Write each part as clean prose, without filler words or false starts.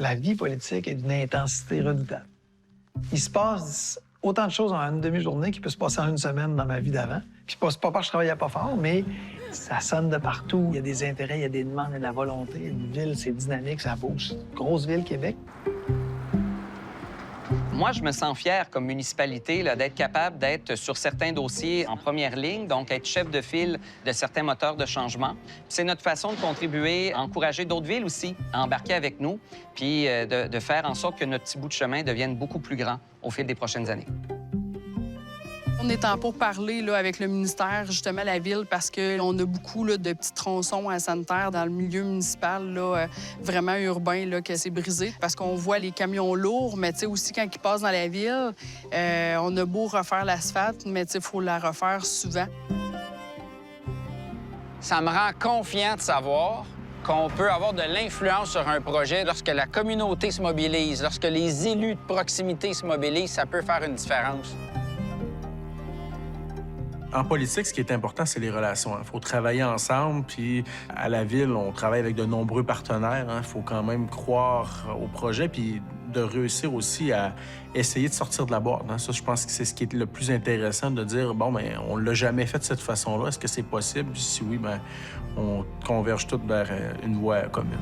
La vie politique est d'une intensité redoutable. Il se passe autant de choses en une demi-journée qu'il peut se passer en une semaine dans ma vie d'avant. Puis c'est pas parce que je travaillais pas fort, mais ça sonne de partout. Il y a des intérêts, il y a des demandes, il y a de la volonté. Une ville, c'est dynamique, ça bouge. Grosse ville, Québec. Moi, je me sens fier comme municipalité d'être capable d'être sur certains dossiers en première ligne, donc être chef de file de certains moteurs de changement. C'est notre façon de contribuer à encourager d'autres villes aussi à embarquer avec nous, puis de faire en sorte que notre petit bout de chemin devienne beaucoup plus grand au fil des prochaines années. On est en pourparlers là, avec le ministère, justement, la ville, parce qu'on a beaucoup là, de petits tronçons sanitaires dans le milieu municipal, là, vraiment urbain, là, que c'est brisé. Parce qu'on voit les camions lourds, mais aussi quand ils passent dans la ville, on a beau refaire l'asphalte, mais il faut la refaire souvent. Ça me rend confiant de savoir qu'on peut avoir de l'influence sur un projet lorsque la communauté se mobilise, lorsque les élus de proximité se mobilisent, ça peut faire une différence. En politique, ce qui est important, c'est les relations. Il faut travailler ensemble, puis à la ville, on travaille avec de nombreux partenaires. Il faut quand même croire au projet, puis de réussir aussi à essayer de sortir de la boîte. Ça, je pense que c'est ce qui est le plus intéressant, de dire, bon, bien, on l'a jamais fait de cette façon-là. Est-ce que c'est possible? Puis si oui, bien, on converge tous vers une voie commune.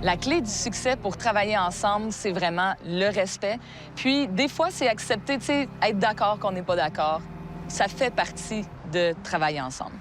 La clé du succès pour travailler ensemble, c'est vraiment le respect. Puis, des fois, c'est accepter, être d'accord qu'on n'est pas d'accord. Ça fait partie de travailler ensemble.